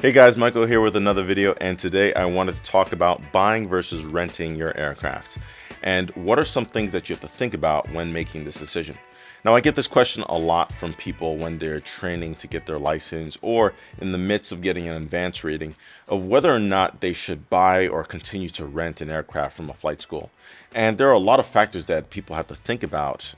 Hey guys, Michael here with another video, and today I wanted to talk about buying versus renting your aircraft and what are some things that you have to think about when making this decision. Now, I get this question a lot from people when they're training to get their license or in the midst of getting an advanced rating of whether or not they should buy or continue to rent an aircraft from a flight school. And there are a lot of factors that people have to think about.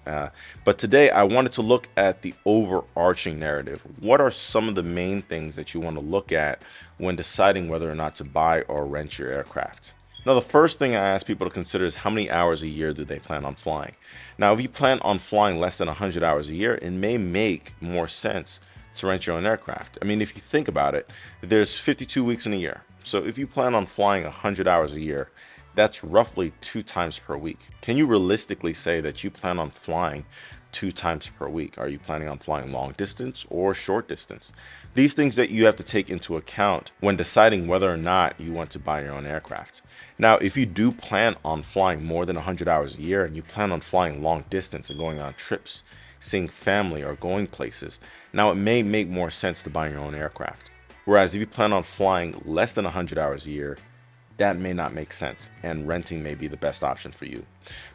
But today I wanted to look at the overarching narrative. What are some of the main things that you want to look at when deciding whether or not to buy or rent your aircraft? Now, the first thing I ask people to consider is how many hours a year do they plan on flying? Now, if you plan on flying less than 100 hours a year, it may make more sense to rent your own aircraft. I mean, if you think about it, there's 52 weeks in a year. So if you plan on flying 100 hours a year, that's roughly 2 times per week. Can you realistically say that you plan on flying 2 times per week? Are you planning on flying long distance or short distance? These things that you have to take into account when deciding whether or not you want to buy your own aircraft. Now, if you do plan on flying more than 100 hours a year and you plan on flying long distance and going on trips, seeing family or going places, now it may make more sense to buy your own aircraft. Whereas if you plan on flying less than 100 hours a year, that may not make sense, and renting may be the best option for you.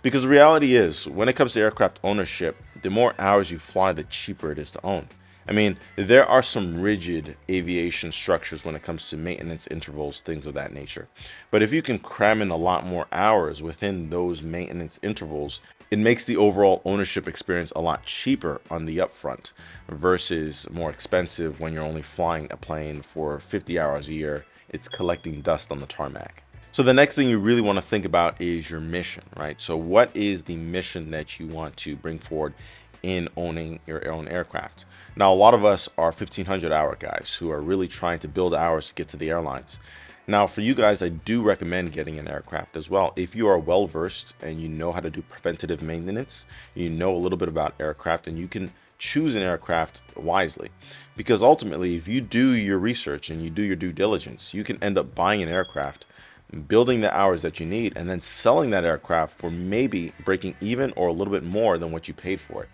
Because the reality is, when it comes to aircraft ownership, the more hours you fly, the cheaper it is to own. I mean, there are some rigid aviation structures when it comes to maintenance intervals, things of that nature. But if you can cram in a lot more hours within those maintenance intervals, it makes the overall ownership experience a lot cheaper on the upfront versus more expensive when you're only flying a plane for 50 hours a year. It's collecting dust on the tarmac. So the next thing you really want to think about is your mission, right? So what is the mission that you want to bring forward in owning your own aircraft? Now, a lot of us are 1,500-hour guys who are really trying to build hours to get to the airlines. Now, for you guys, I do recommend getting an aircraft as well. If you are well-versed and you know how to do preventative maintenance, you know a little bit about aircraft, and you can choose an aircraft wisely. Because ultimately, if you do your research and you do your due diligence, you can end up buying an aircraft, building the hours that you need, and then selling that aircraft for maybe breaking even or a little bit more than what you paid for it.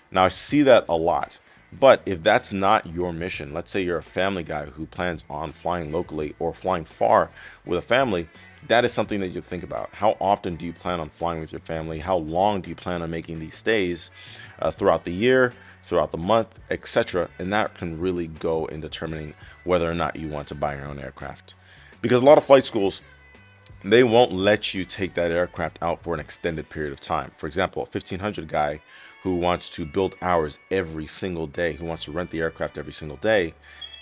Now, I see that a lot. But if that's not your mission, let's say you're a family guy who plans on flying locally or flying far with a family, that is something that you think about. How often do you plan on flying with your family? How long do you plan on making these stays throughout the year, throughout the month, etc.? And that can really go in determining whether or not you want to buy your own aircraft. Because a lot of flight schools, they won't let you take that aircraft out for an extended period of time. For example, a 1,500 guy who wants to build hours every single day, who wants to rent the aircraft every single day,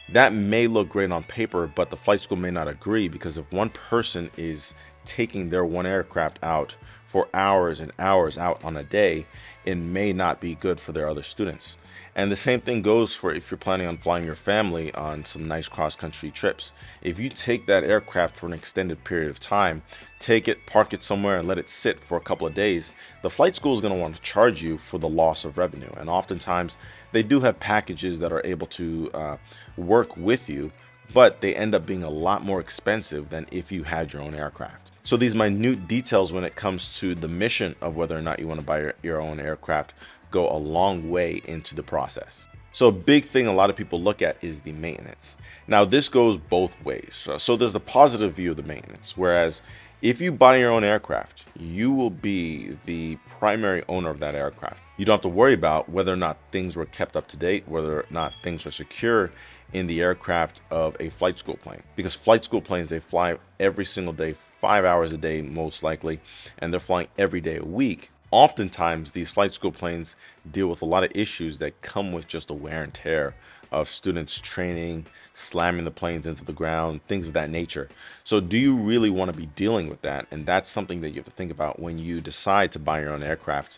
that may look great on paper, but the flight school may not agree, because if one person is taking their one aircraft out for hours and hours out on a day, it may not be good for their other students. And the same thing goes for if you're planning on flying your family on some nice cross-country trips. If you take that aircraft for an extended period of time, take it, park it somewhere, and let it sit for a couple of days, the flight school is going to want to charge you for the loss of revenue. And oftentimes, they do have packages that are able to work with you, but they end up being a lot more expensive than if you had your own aircraft. So these minute details when it comes to the mission of whether or not you want to buy your own aircraft go a long way into the process. So a big thing a lot of people look at is the maintenance. Now, this goes both ways. So there's the positive view of the maintenance, whereas if you buy your own aircraft, you will be the primary owner of that aircraft. You don't have to worry about whether or not things were kept up to date, whether or not things are secure in the aircraft of a flight school plane. Because flight school planes, they fly every single day, 5 hours a day most likely, and they're flying every day a week. Oftentimes, these flight school planes deal with a lot of issues that come with just the wear and tear of students training, slamming the planes into the ground, things of that nature. So do you really want to be dealing with that? And that's something that you have to think about when you decide to buy your own aircraft.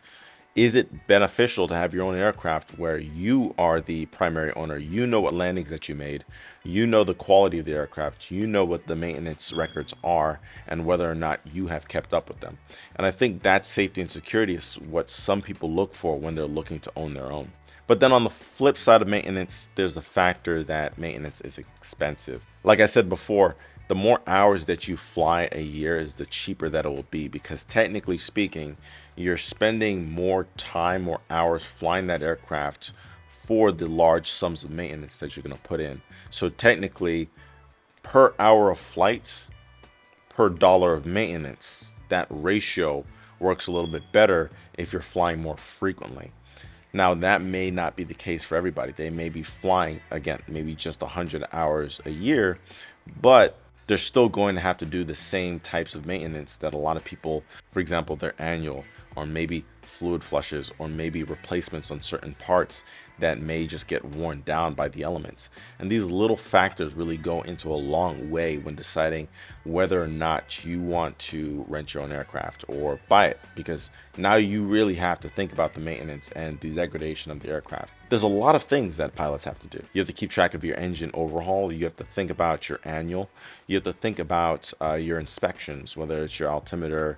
Is it beneficial to have your own aircraft where you are the primary owner? You know what landings that you made. You know the quality of the aircraft. You know what the maintenance records are and whether or not you have kept up with them. And I think that safety and security is what some people look for when they're looking to own their own. But then on the flip side of maintenance, there's the factor that maintenance is expensive. Like I said before, the more hours that you fly a year is the cheaper that it will be, because technically speaking, you're spending more time, more hours flying that aircraft for the large sums of maintenance that you're going to put in. So technically, per hour of flights, per dollar of maintenance, that ratio works a little bit better if you're flying more frequently. Now, that may not be the case for everybody. They may be flying, again, maybe just 100 hours a year, but they're still going to have to do the same types of maintenance that a lot of people, for example, their annual, or maybe fluid flushes, or maybe replacements on certain parts that may just get worn down by the elements. And these little factors really go into a long way when deciding whether or not you want to rent your own aircraft or buy it, because now you really have to think about the maintenance and the degradation of the aircraft. There's a lot of things that pilots have to do. You have to keep track of your engine overhaul. You have to think about your annual. You have to think about your inspections, whether it's your altimeter,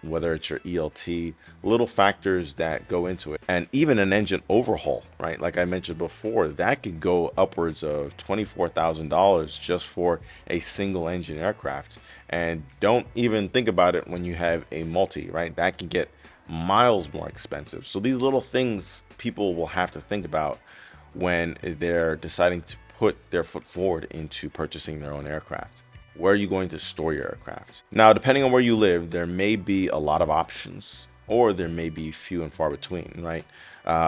whether it's your ELT, little factors that go into it. And even an engine overhaul, right? Like I mentioned before, that could go upwards of $24,000 just for a single engine aircraft. And don't even think about it when you have a multi, right? That can get miles more expensive. So these little things people will have to think about when they're deciding to put their foot forward into purchasing their own aircraft. Where are you going to store your aircraft? Now, depending on where you live, there may be a lot of options, or there may be few and far between, right?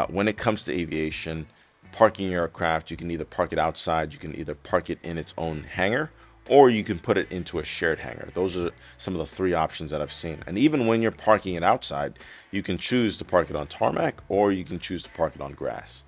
When it comes to aviation, parking your aircraft, you can either park it outside, you can either park it in its own hangar, or you can put it into a shared hangar. Those are some of the three options that I've seen. And even when you're parking it outside, you can choose to park it on tarmac, or you can choose to park it on grass.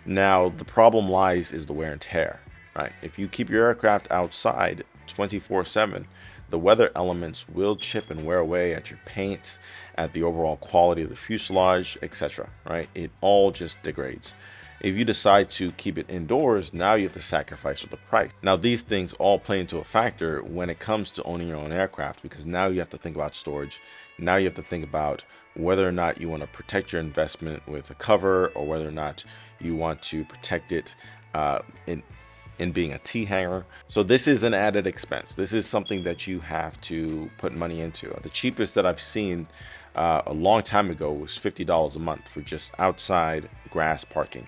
Now, the problem lies is the wear and tear, right? If you keep your aircraft outside 24/7, the weather elements will chip and wear away at your paint, at the overall quality of the fuselage, etc., right? It all just degrades. If you decide to keep it indoors, now you have to sacrifice with the price. Now, these things all play into a factor when it comes to owning your own aircraft, because now you have to think about storage. Now you have to think about whether or not you want to protect your investment with a cover, or whether or not you want to protect it in being a T hangar. So this is an added expense. This is something that you have to put money into. The cheapest that I've seen a long time ago was $50 a month for just outside grass parking.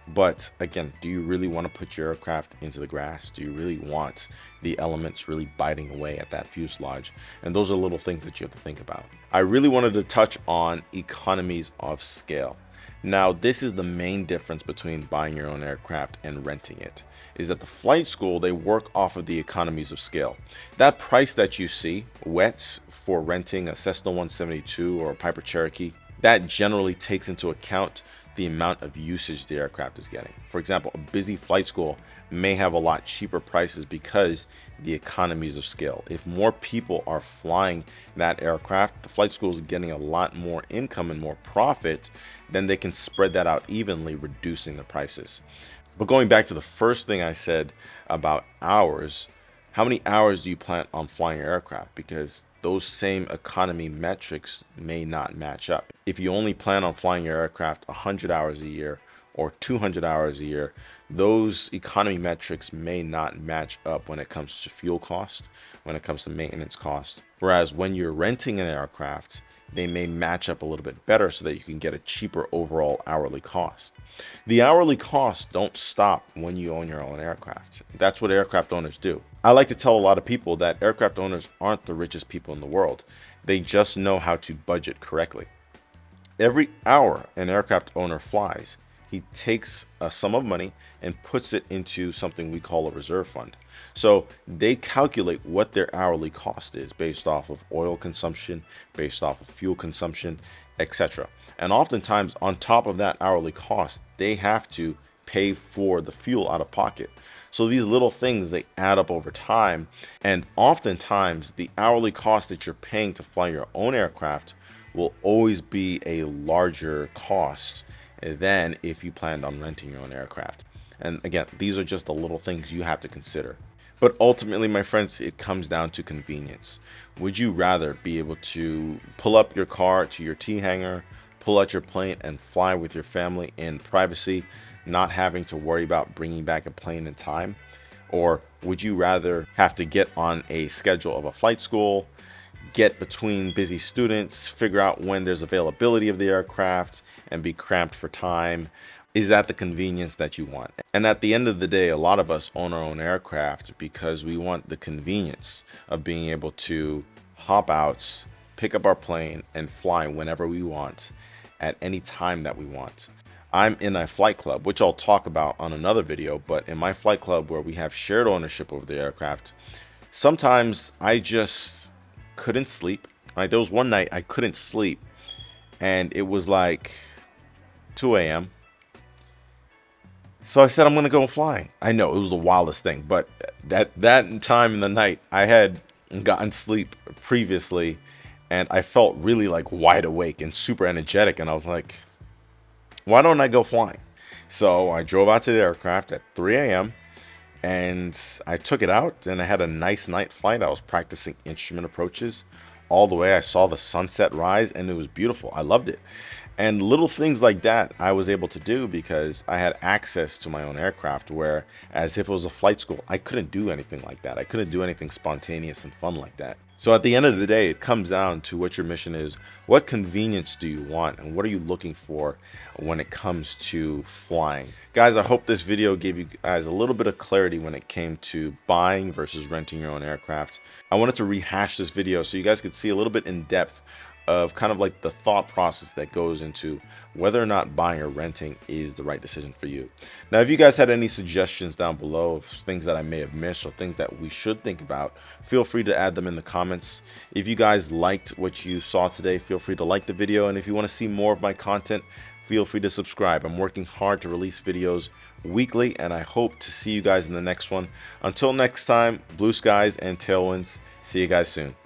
But again, do you really want to put your aircraft into the grass? Do you really want the elements really biting away at that fuselage? And those are little things that you have to think about. I really wanted to touch on economies of scale. Now, this is the main difference between buying your own aircraft and renting it, is that the flight school, they work off of the economies of scale. That price that you see wet for renting a Cessna 172 or a Piper Cherokee, that generally takes into account the amount of usage the aircraft is getting. For example, a busy flight school may have a lot cheaper prices because the economies of scale. If more people are flying that aircraft, the flight school is getting a lot more income and more profit, then they can spread that out evenly, reducing the prices. But going back to the first thing I said about hours, how many hours do you plan on flying your aircraft? Because those same economy metrics may not match up. If you only plan on flying your aircraft 100 hours a year or 200 hours a year, those economy metrics may not match up when it comes to fuel cost, when it comes to maintenance cost. Whereas when you're renting an aircraft, they may match up a little bit better so that you can get a cheaper overall hourly cost. The hourly costs don't stop when you own your own aircraft. That's what aircraft owners do. I like to tell a lot of people that aircraft owners aren't the richest people in the world. They just know how to budget correctly. Every hour an aircraft owner flies, he takes a sum of money and puts it into something we call a reserve fund. So they calculate what their hourly cost is based off of oil consumption, based off of fuel consumption, etc. And oftentimes on top of that hourly cost, they have to pay for the fuel out of pocket. So these little things, they add up over time. And oftentimes the hourly cost that you're paying to fly your own aircraft will always be a larger cost than if you planned on renting your own aircraft. And again, these are just the little things you have to consider. But ultimately, my friends, it comes down to convenience. Would you rather be able to pull up your car to your T hangar, pull out your plane and fly with your family in privacy, not having to worry about bringing back a plane in time? Or would you rather have to get on a schedule of a flight school, get between busy students, figure out when there's availability of the aircraft, and be cramped for time? is at the convenience that you want. And at the end of the day, a lot of us own our own aircraft because we want the convenience of being able to hop out, pick up our plane, and fly whenever we want at any time that we want. I'm in a flight club, which I'll talk about on another video, but in my flight club where we have shared ownership over the aircraft, sometimes I just couldn't sleep. Like there was one night I couldn't sleep and it was like 2 a.m. So I said, I'm going to go flying. I know it was the wildest thing, but that time in the night, I had gotten sleep previously and I felt really like wide awake and super energetic. And I was like, why don't I go flying? So I drove out to the aircraft at 3 a.m. and I took it out and I had a nice night flight. I was practicing instrument approaches all the way. I saw the sunset rise and it was beautiful. I loved it. And little things like that I was able to do because I had access to my own aircraft, where as if it was a flight school, I couldn't do anything like that. I couldn't do anything spontaneous and fun like that. So at the end of the day, it comes down to what your mission is. What convenience do you want? And what are you looking for when it comes to flying? Guys, I hope this video gave you guys a little bit of clarity when it came to buying versus renting your own aircraft. I wanted to rehash this video so you guys could see a little bit in depth of kind of like the thought process that goes into whether or not buying or renting is the right decision for you. Now, if you guys had any suggestions down below of things that I may have missed or things that we should think about, feel free to add them in the comments. If you guys liked what you saw today, feel free to like the video. And if you want to see more of my content, feel free to subscribe. I'm working hard to release videos weekly, and I hope to see you guys in the next one. Until next time, blue skies and tailwinds. See you guys soon.